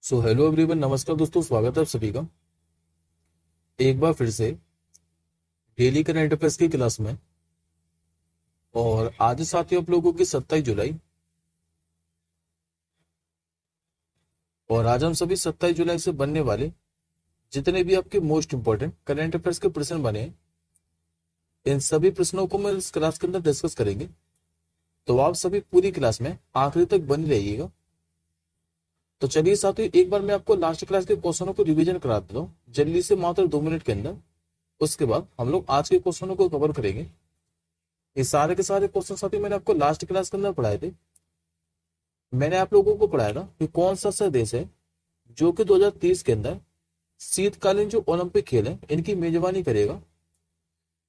So hello everyone, नमस्कार दोस्तों, स्वागत है आप सभी का एक बार फिर से डेली करंट अफेयर्स की क्लास में। और आज साथियों आप लोगों की 27 जुलाई। और आज हम सभी 27 जुलाई से बनने वाले जितने भी आपके मोस्ट इंपॉर्टेंट करंट अफेयर्स के प्रश्न बने हैं, इन सभी प्रश्नों को मैं इस क्लास के अंदर डिस्कस करेंगे। तो आप सभी पूरी क्लास में आखिरी तक बने रहिएगा। तो चलिए साथियों, एक बार मैं आपको लास्ट क्लास के क्वेश्चनों को रिवीजन करा देता हूँ जल्दी से, मात्र 2 मिनट के अंदर। उसके बाद हम लोग आज के क्वेश्चनों को कवर करेंगे। ये सारे के सारे क्वेश्चन साथियों मैंने आपको लास्ट क्लास के अंदर पढ़ाए थे। मैंने आप लोगों को पढ़ाया था कि कौन सा ऐसा देश है जो कि 2030 के अंदर शीतकालीन जो ओलंपिक खेल है इनकी मेजबानी करेगा।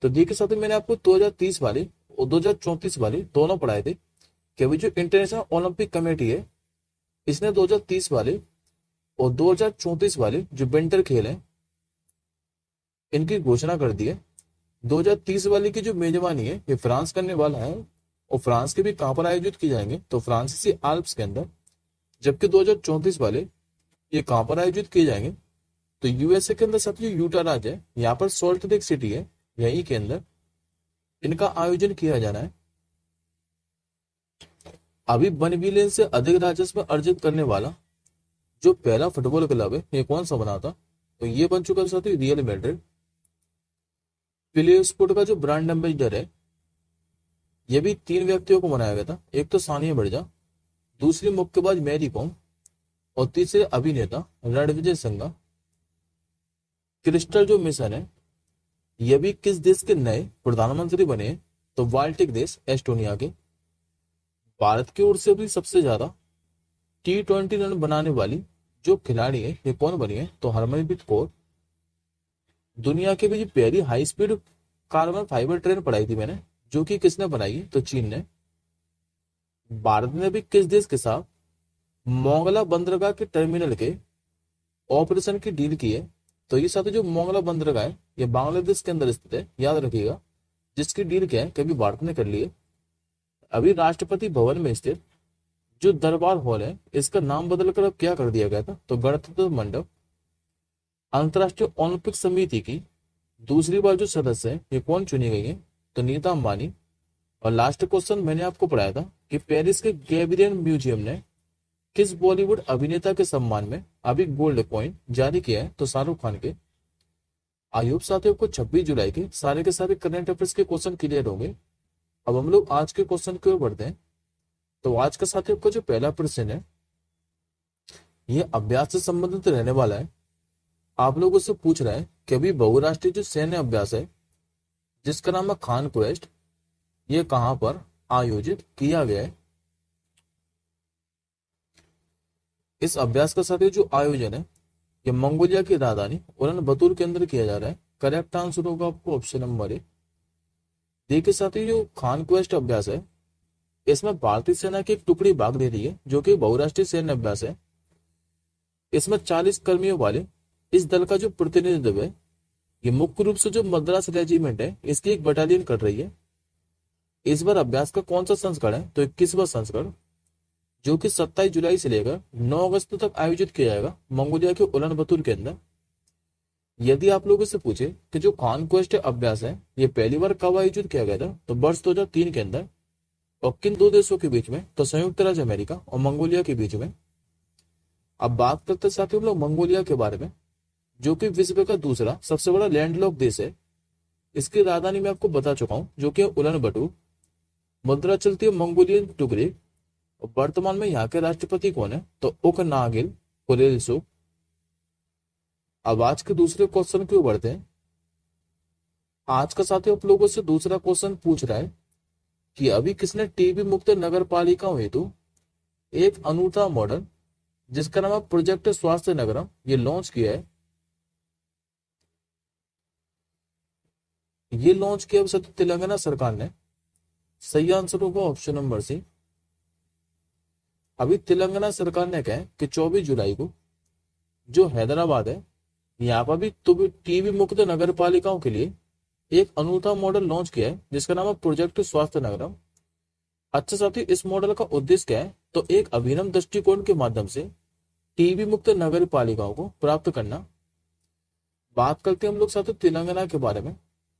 तो देखिए साथियों, मैंने आपको 2030 वाले और 2034 वाले दोनों पढ़ाए थे कि अभी जो इंटरनेशनल ओलंपिक कमेटी है इसने 2030 वाले और 2034 वाले जो विंटर खेल है इनकी घोषणा कर दी है। 2030 वाली की जो मेजबानी है ये फ्रांस करने वाला है। और फ्रांस के भी कहां पर आयोजित किए जाएंगे, तो फ्रांसीसी आल्प्स के अंदर। जबकि 2034 वाले ये कहां पर आयोजित किए जाएंगे, तो यूएसए के अंदर साथियों यूटा राज्य है, यहाँ पर सॉल्ट लेक सिटी है, यहीं के अंदर इनका आयोजन किया जाना है। अभी 1 बिलियन से अधिक राजस्व अर्जित करने वाला जो पहला फुटबॉल क्लब है ये कौन सा बना था, तो ये बन चुका है साथियों रियल मैड्रिड। प्ले स्पोर्ट का जो ब्रांड एम्बेसडर है ये भी 3 व्यक्तियों को बनाया गया था। एक तो सानिया मिर्जा, दूसरी मुक्केबाज मैरी कॉम, और तीसरे अभिनेता रणविजय सिंघा। क्रिस्टल जो मिशन है ये भी किस देश के नए प्रधानमंत्री बने हैं, तो बाल्टिक देश एस्टोनिया के। भारत की ओर से भी सबसे ज्यादा T20 रन बनाने वाली जो खिलाड़ी है ये कौन बनी है, तो हरमनप्रीत कौर। दुनिया की भी पहली high speed carbon fibre train पढ़ाई थी मैंने, जो कि किसने बनाई है, तो चीन ने। भारत ने भी किस देश के साथ मोंगला बंदरगाह के टर्मिनल के ऑपरेशन की डील की है, तो ये साथ जो मोंगला बंदरगाह है ये बांग्लादेश के अंदर स्थित है, याद रखिएगा। जिसकी डील क्या है, कभी भारत ने कर ली है। अभी राष्ट्रपति भवन में स्थित जो दरबार हॉल है इसका नाम बदलकर अब क्या कर दिया गया था, तो गणतंत्र मंडप। अंतर्राष्ट्रीय ओलंपिक समिति की दूसरी बार जो सदस्य है ये कौन चुनी गई है, तो नीता अंबानी। और लास्ट क्वेश्चन मैंने आपको पढ़ाया था कि पेरिस के गैब्रियल म्यूजियम ने किस बॉलीवुड अभिनेता के सम्मान में अभी गोल्ड कॉइन जारी किया है, तो शाहरुख खान के। आयुब साथियों को 26 जुलाई के सारे करंट अफेयर्स के क्वेश्चन क्लियर होंगे। अब हम लोग आज के क्वेश्चन की ओर बढ़ते हैं। तो आज का साथियों का जो पहला प्रश्न है ये अभ्यास से संबंधित रहने वाला है। आप लोगों से पूछ रहा है कि अभी बहुराष्ट्रीय जो सैन्य अभ्यास है जिसका नाम है खान क्वेस्ट, ये कहां पर आयोजित किया गया है। इस अभ्यास का साथियों जो आयोजन है ये मंगोलिया की राजधानी उलान बतूर के अंदर किया जा रहा है। करेक्ट आंसर होगा आपको ऑप्शन नंबर ए। देखिए साथियों, जो खान क्वेस्ट अभ्यास है इसमें भारतीय सेना की एक टुकड़ी भाग ले रही है जो कि बहुराष्ट्रीय सैन्य अभ्यास है। इसमें 40 कर्मियों वाले इस दल का जो प्रतिनिधित्व है ये मुख्य रूप से जो मद्रास रेजिमेंट है इसकी एक बटालियन कर रही है। इस बार अभ्यास का कौन सा संस्करण है, तो 21वां संस्करण, जो कि 27 जुलाई से लेकर 9 अगस्त तक आयोजित किया जाएगा मंगोलिया के उलान बतूर के अंदर। यदि आप लोगों से पूछे कि जो खान क्वेस्ट अभ्यास है ये पहली बार कब आयोजित किया गया था, तो वर्ष 2003 के अंदर। और किन दो देशों के बीच में, तो संयुक्त राज्य अमेरिका और मंगोलिया के बीच में। अब बात करते साथियों हम लोग मंगोलिया के बारे में, जो कि विश्व का दूसरा सबसे बड़ा लैंडलॉक देश है। इसकी राजधानी मैं आपको बता चुका हूं जो कि उलान बटूर। मुद्रा चलती है मंगोलियन टुकड़ी। और वर्तमान में यहाँ के राष्ट्रपति कौन है, तो उकनागिल कुरेलसुख। अब आज के दूसरे क्वेश्चन की ओर बढ़ते हैं। आज का साथियों आप लोगों से दूसरा क्वेश्चन पूछ रहा है कि अभी किसने टीबी मुक्त नगर पालिकाओं हेतु एक अनूठा मॉडल जिसका नाम है प्रोजेक्ट स्वास्थ्य नगरम ये लॉन्च किया है। ये लॉन्च किया साथियों तेलंगाना सरकार ने। सही आंसर होगा ऑप्शन नंबर सी। अभी तेलंगाना सरकार ने कहा कि 24 जुलाई को जो हैदराबाद है यहाँ पर भी तो भी टीबी मुक्त नगर पालिकाओं के लिए एक अनूठा मॉडल लॉन्च किया है जिसका नाम है प्रोजेक्ट स्वास्थ्य नगरम। अच्छा साथी, इस मॉडल का उद्देश्य क्या है, तो एक अभिनव दृष्टिकोण के माध्यम से टीबी मुक्त नगर पालिकाओं को प्राप्त करना। बात करते हैं हम लोग साथ तेलंगाना के बारे में।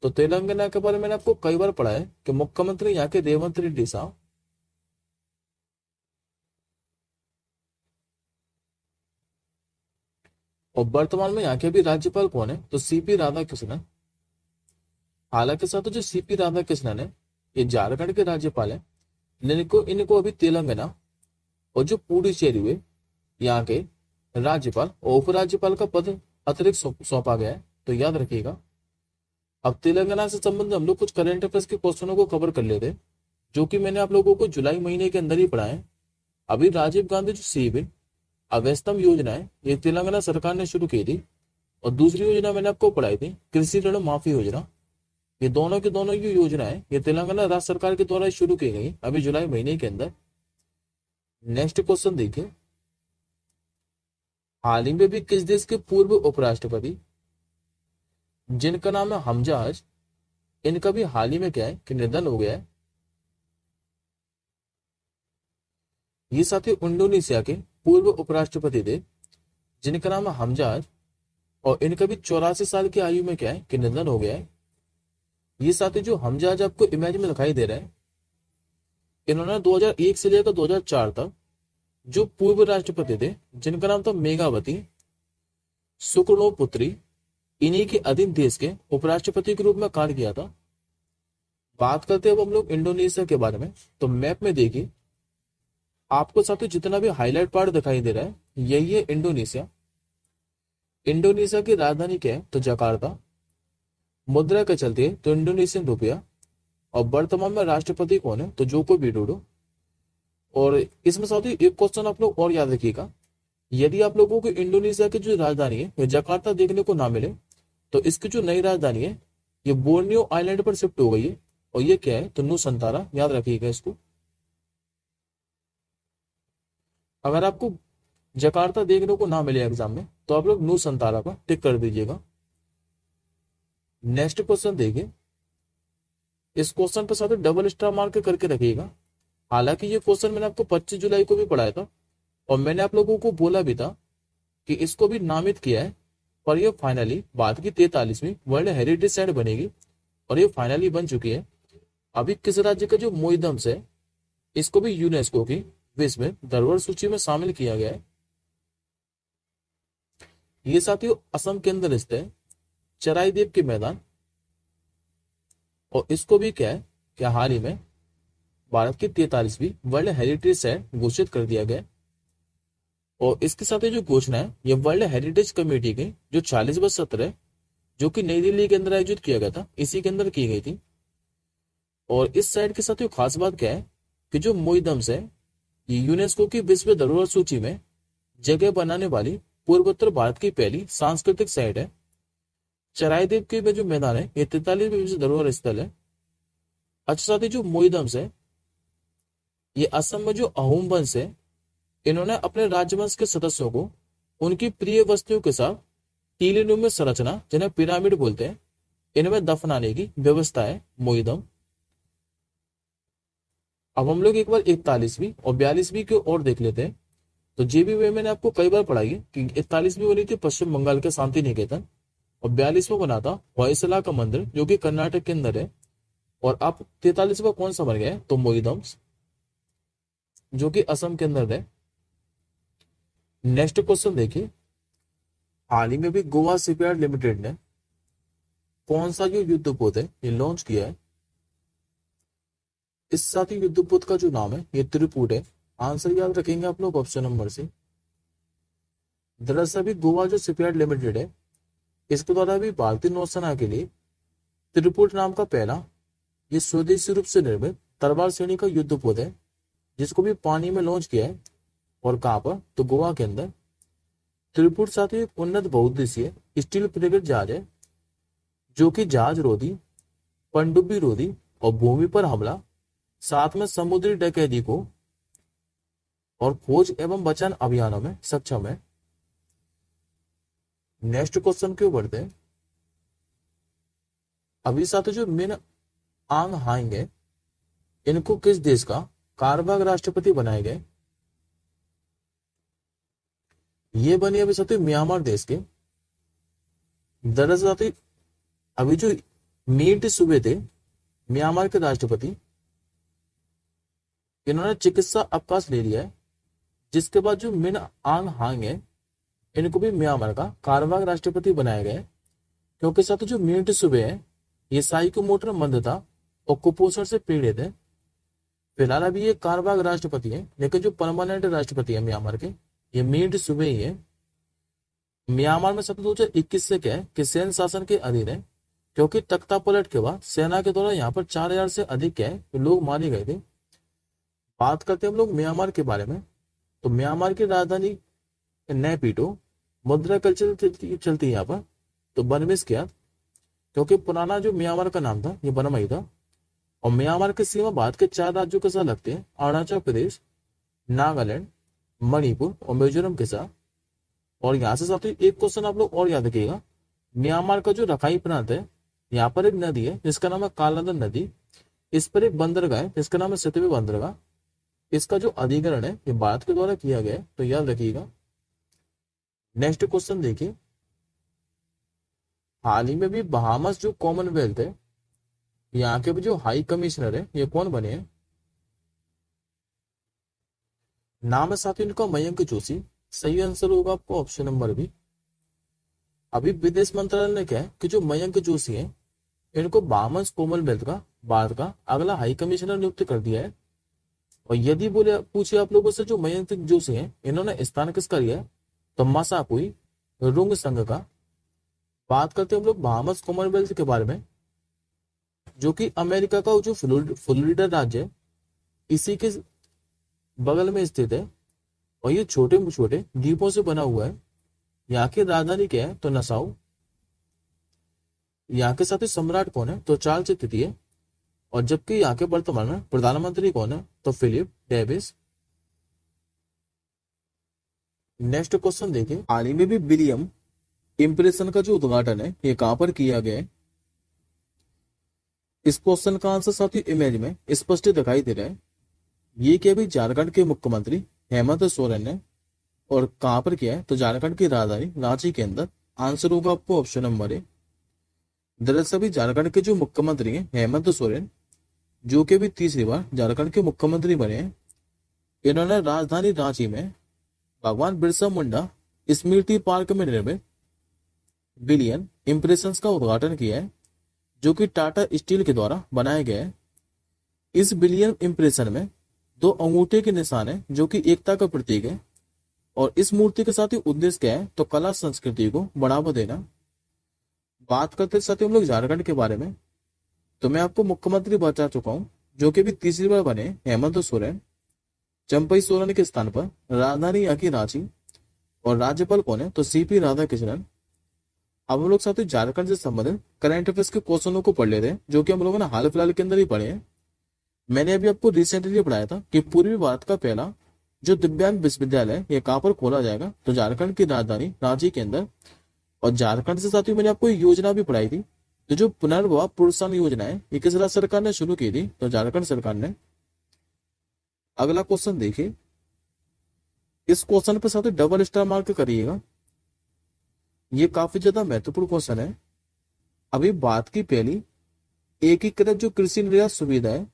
तो तेलंगाना के बारे में मैंने आपको कई बार पढ़ा है कि मुख्यमंत्री यहाँ के रेवंत रेड्डी साहब, और वर्तमान में यहाँ के अभी राज्यपाल कौन है, तो सीपी राधाकृष्णन। हालांकि साथ जो सीपी राधाकृष्णन है ये झारखंड के राज्यपाल है, लेकिन इनको अभी तेलंगाना और जो पुडुचेरी हुए यहाँ के राज्यपाल और उपराज्यपाल का पद अतिरिक्त सौंपा गया है। तो याद रखिएगा। अब तेलंगाना से संबंधित हम लोग कुछ करंट अफेयर्स के क्वेश्चनों को कवर कर लेते हैं, जो कि मैंने आप लोगों को जुलाई महीने के अंदर ही पढ़ाए। अभी राजीव गांधी जो सीबी अगस्तम योजना है ये तेलंगाना सरकार ने शुरू की थी, और दूसरी योजना मैंने आपको पढ़ाई थी कृषि ऋण माफी योजना। ये दोनों की दोनों ये योजनाएं ये तेलंगाना राज्य सरकार के द्वारा शुरू की गई अभी जुलाई महीने के अंदर। नेक्स्ट क्वेश्चन देखिए, हाल ही में भी किस देश के पूर्व उपराष्ट्रपति जिनका नाम है हमजाज, इनका भी हाल ही में क्या है कि निधन हो गया है। ये साथी इंडोनेशिया के पूर्व उपराष्ट्रपति थे जिनका नाम है हमजाज, और इनका भी 84 साल की आयु में क्या है कि निधन हो गया है। ये साथी जो हमजाज आपको इमेज में दिखाई दे रहा है, इन्होंने 2001 से लेकर 2004 तक जो पूर्व राष्ट्रपति थे जिनका नाम था मेघावती सुकर्णो पुत्री, इन्हीं के अधीन देश के उपराष्ट्रपति के रूप में कार्य किया था। बात करते हैं अब हम लोग इंडोनेशिया के बारे में। तो मैप में देखिए आपको साथ जितना भी हाईलाइट पार्ट दिखाई दे रहा है यही है इंडोनेशिया। इंडोनेशिया की राजधानी क्या है, तो जकार्ता। मुद्रा के चलते है तो इंडोनेशियन रुपया, और वर्तमान में राष्ट्रपति कौन है, तो जोको विडोडो। और इसमें साथ ही एक क्वेश्चन आप लोग और याद रखिएगा, यदि आप लोगों को इंडोनेशिया की जो राजधानी है जकार्ता देखने को ना मिले, तो इसकी जो नई राजधानी है ये बोर्नियो आइलैंड पर शिफ्ट हो गई है, और ये क्या है, तो नुसंतारा। याद रखिएगा इसको। अगर आपको जकार्ता देखने को ना मिले एग्जाम में, तो आप लोग नुसंतारा पर टिक कर दीजिएगा। नेक्स्ट क्वेश्चन देखिए, इस क्वेश्चन पर साथ डबल स्टार मार्क करके रखिएगा। हालांकि ये क्वेश्चन मैंने आपको 25 जुलाई को भी पढ़ाया था, और मैंने आप लोगों को बोला भी था कि इसको भी नामित किया है, पर ये फाइनली भारत की 43वीं वर्ल्ड हेरिटेज साइट बनेगी, और ये फाइनली बन चुकी है। अभी किस राज्य का जो मोइदम्स है इसको भी यूनेस्को की विश्व धरोहर सूची में शामिल किया गया है। ये साथियों असम के अंदर स्थित है चराईदेव के मैदान, और इसको भी क्या है कि हाल ही में भारत की 43वीं वर्ल्ड हेरिटेज साइट घोषित कर दिया गया। और इसके साथ ही जो घोषणा है ये वर्ल्ड हेरिटेज कमेटी के जो 40वां सत्र है जो कि नई दिल्ली के अंदर आयोजित किया गया था, इसी के अंदर की गई थी। और इस साइट के साथ खास बात क्या है कि जो मोइदम्स है ये यूनेस्को की विश्व धरोहर सूची में जगह बनाने वाली पूर्वोत्तर भारत की पहली सांस्कृतिक साइट है। चराईदेव के में जो मैदान है ये 43वीं विश्व धरोहर स्थल है। अच्छा साथ ही जो मोइदम्स है ये असम में जो अहोम वंश है इन्होंने अपने राजवंश के सदस्यों को उनकी प्रिय वस्तुओं के साथ टीलेनुमा संरचना जिन्हें पिरामिड बोलते हैं इनमें दफनाने की व्यवस्था है मोइदम। अब हम लोग एक बार 41वीं और 42वीं की ओर देख लेते हैं। तो जेबीवी मैंने आपको कई बार पढ़ाई है कि 41वीं बनी थी पश्चिम बंगाल के शांति निकेतन, और 42वां बना था होयसला का मंदिर जो कि कर्नाटक के अंदर है, और अब 43वां कौन सा बन गया है, तो मोइदम्स जो कि असम के अंदर है। नेक्स्ट क्वेश्चन देखिए, हाल ही में भी गोवा शिपयार्ड लिमिटेड ने कौन सा जो युद्धपोत है ये लॉन्च किया है। इस साथ ही युद्धपोत का जो नाम है ये त्रिपुट है। आंसर याद रखेंगे आप लोग ऑप्शन नंबर से। दरअसल भी गोवा जो शिपयार्ड लिमिटेड है इसके द्वारा भी भारतीय नौसेना के लिए त्रिपुट नाम का पहला ये स्वदेशी रूप से निर्मित तलवार श्रेणी का युद्धपोत है, जिसको भी पानी में लॉन्च किया है। और कहां पर, तो गोवा के अंदर। त्रिपुट साथ ही एक उन्नत बहुउद्देशीय स्टील फ्रिगेट जहाज है जो कि जहाज रोधी, पनडुब्बी रोधी और भूमि पर हमला, साथ में समुद्री डकैती को और खोज एवं बचाव अभियानों में सक्षम है। नेक्स्ट क्वेश्चन क्यों बढ़ते हैं। अभी साथ जो मिन आंग हाइंग है इनको किस देश का कार्यवाहक राष्ट्रपति बनाए गए। ये बनी अभी साथी म्यांमार देश के। दरअसल साथी अभी जो मीट सूबे थे म्यांमार के राष्ट्रपति, इन्होंने चिकित्सा अवकाश ले लिया है, जिसके बाद जो मिन आंग हांग है इनको भी म्यांमार का कार्यवाहक राष्ट्रपति बनाया गया है। क्योंकि साथ जो मीट सूबे है ये साइकोमोटर मंदता और कुपोषण से पीड़ित है। फिलहाल अभी ये कार्यवाहक राष्ट्रपति है, लेकिन जो परमानेंट राष्ट्रपति है म्यांमार के ये मीट सूबे ही है। म्यांमार में सत्र 2021 से क्या है कि सैन्य शासन के अधीन है, क्योंकि तख्ता पलट के बाद सेना के द्वारा यहाँ पर 4000 से अधिक क्या है लोग मारे गए थे। बात करते हैं हम लोग म्यांमार के बारे में, तो म्यांमार की राजधानी नैपीटो मुद्रा कल्चर चलती है यहाँ पर, तो बनमिस क्या, क्योंकि पुराना जो म्यांमार का नाम था ये बनमई था। और म्यांमार की सीमा भारत के 4 राज्यों के साथ लगते हैं, अरुणाचल प्रदेश, नागालैंड, मणिपुर और मिजोरम के साथ। और यहाँ से साथ ही एक क्वेश्चन आप लोग और याद रखिएगा, म्यांमार का जो रखाई प्रांत है यहाँ पर एक नदी है जिसका नाम है कालांदर नदी, इस पर एक बंदरगाह है जिसका नाम है सितवे बंदरगाह। इसका जो अधिग्रहण है ये भारत के द्वारा किया गया है, तो याद रखिएगा। नेक्स्ट क्वेश्चन देखिए, हाल ही में भी बहामस जो कॉमनवेल्थ है यहाँ के भी जो हाई कमिश्नर है ये कौन बने हैं? नाम है साथियों इनका मयंक जोशी। सही आंसर होगा आपको ऑप्शन नंबर बी। अभी विदेश मंत्रालय ने क्या है कि जो मयंक जोशी है इनको बहामस कॉमनवेल्थ का भारत का अगला हाई कमिश्नर नियुक्त कर दिया है। और यदि बोले पूछे आप लोगों से जो मयंक जोशी है इन्होंने स्थान किसका लिया है, तो मसापुई रुंग संघ का। बात करते हैं हम लोग बहामस कॉमनवेल्थ के बारे में, जो कि अमेरिका का जो फ्लोरिडा राज्य है इसी के बगल में स्थित है। और ये छोटे छोटे द्वीपों से बना हुआ है। यहाँ की राजधानी क्या है, तो नसाउ। यहाँ के साथ ही सम्राट कौन है, तो चार्ल्स तृतीय। और जबकि यहाँ के वर्तमान में प्रधानमंत्री कौन है, तो फिलिप डेविस। नेक्स्ट क्वेश्चन देखिए, हाल ही में भी विलियम इंप्रेशन का जो उद्घाटन है ये कहां पर किया गया है? इस क्वेश्चन का आंसर साथ ही इमेज में स्पष्ट दिखाई दे रहा है। ये क्या भी झारखंड के मुख्यमंत्री हेमंत सोरेन ने, और कहां पर किया है, तो झारखंड की राजधानी रांची के अंदर। आंसर होगा आपको ऑप्शन नंबर ए। दरअसल भी झारखंड के जो मुख्यमंत्री हैं हेमंत सोरेन, जो कि भी तीसरी बार झारखंड के मुख्यमंत्री बने हैं, इन्होंने राजधानी रांची में भगवान बिरसा मुंडा स्मृति पार्क में निर्मित बिलियन इंप्रेशंस का उद्घाटन किया है, जो कि टाटा स्टील के द्वारा बनाया गया है। इस बिलियन इंप्रेशन में 2 अंगूठे के निशान है जो कि एकता का प्रतीक है। और इस मूर्ति के साथ ही उद्देश्य क्या है, तो कला संस्कृति को बढ़ावा देना। बात करते साथ ही हम लोग झारखंड के बारे में, तो मैं आपको मुख्यमंत्री बता चुका हूं, जो कि भी तीसरी बार बने हेमंत सोरेन। चंपई सोरेन के स्थान पर राजधानी यहाँ की रांची। और राज्यपाल कौन है, तो सीपी राधाकृष्णन। अब हम लोग साथ ही झारखंड से संबंधित करंट अफेयर्स के क्वेश्चनों को पढ़ लेते हैं, जो कि हम लोगों ने हाल फिलहाल के अंदर ही पढ़े हैं। मैंने अभी आपको रिसेंटली पढ़ाया था कि पूर्वी भारत का पहला जो दिव्यांग विश्वविद्यालय ये कहां पर खोला जाएगा, तो झारखंड की राजधानी रांची के अंदर। और झारखंड से साथ ही मैंने आपको योजना भी पढ़ाई थी, तो जो पुनर्विवाह प्रोत्साहन योजना है ये किस राज्य सरकार ने शुरू की थी, तो झारखंड सरकार ने। अगला क्वेश्चन देखिए, इस क्वेश्चन पर साथ ही डबल स्टार मार्क करिएगा, ये काफी ज्यादा महत्वपूर्ण क्वेश्चन है। अभी भारत की पहली एकीकृत जो कृषि निर्यात सुविधा है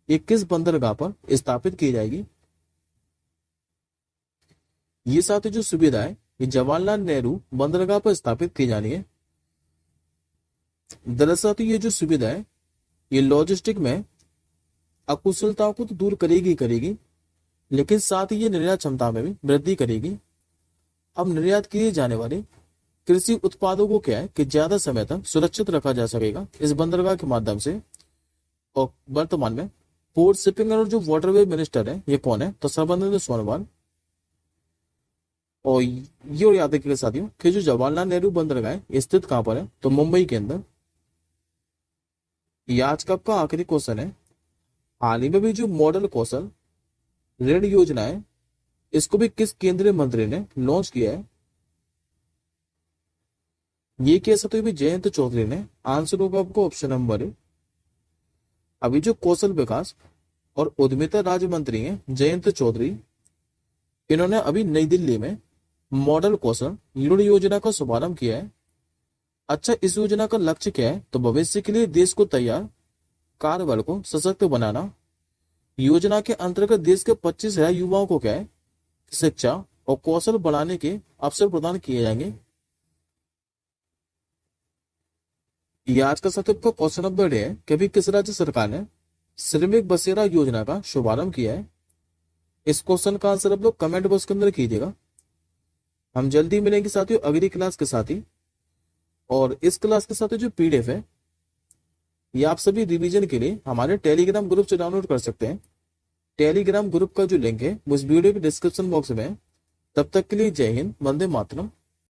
ये किस बंदरगाह पर स्थापित की जाएगी? ये साथ ही जो सुविधा है ये जवाहरलाल नेहरू बंदरगाह पर स्थापित की जानी है। दरअसल तो ये जो सुविधा है ये लॉजिस्टिक में अकुशलताओं को तो दूर करेगी, लेकिन साथ ही ये निर्यात क्षमता में भी वृद्धि करेगी। अब निर्यात किए जाने वाले कृषि उत्पादों को क्या है कि ज्यादा समय तक सुरक्षित रखा जा सकेगा इस बंदरगाह के माध्यम से। और वर्तमान में पोर्ट शिपिंग और जो वाटरवे मिनिस्टर है ये कौन है, तो सर्बानंद सोनोवाल। और ये याद रखिएगा साथियों कि जो जवाहरलाल नेहरू बंदरगाह है स्थित कहां पर है, तो मुंबई के अंदर। ये आज का आपका आखिरी क्वेश्चन है, हाल ही में भी जो मॉडल कौशल ऋण योजना है इसको भी किस केंद्रीय मंत्री ने लॉन्च किया है? ये कह सकते हो भी जयंत चौधरी ने। आंसर होगा आपको ऑप्शन नंबर ए। अभी जो कौशल विकास और उद्यमिता राज्य मंत्री हैं जयंत चौधरी, इन्होंने अभी नई दिल्ली में मॉडल कौशल ऋण योजना का शुभारंभ किया है। अच्छा, इस योजना का लक्ष्य क्या है? तो भविष्य के लिए देश को तैयार, कार्यबल को सशक्त बनाना। योजना के अंतर्गत देश के 25,000 युवाओं को क्या है, शिक्षा और कौशल बढ़ाने के अवसर प्रदान किए जाएंगे। ये आज का सबसे आपका क्वेश्चन ऑफ द डे है कि अभी किस राज्य सरकार ने श्रमिक बसेरा योजना का शुभारंभ किया है? इस क्वेश्चन का आंसर आप लोग कमेंट बॉक्स के अंदर कीजिएगा। हम जल्दी मिलेंगे साथियों अगली क्लास के साथ ही। और इस क्लास के साथ जो पीडीएफ है ये आप सभी रिवीजन के लिए हमारे टेलीग्राम ग्रुप से डाउनलोड कर सकते हैं। टेलीग्राम ग्रुप का जो लिंक है वो इस वीडियो के डिस्क्रिप्शन बॉक्स में है। तब तक के लिए जय हिंद, वंदे मातरम।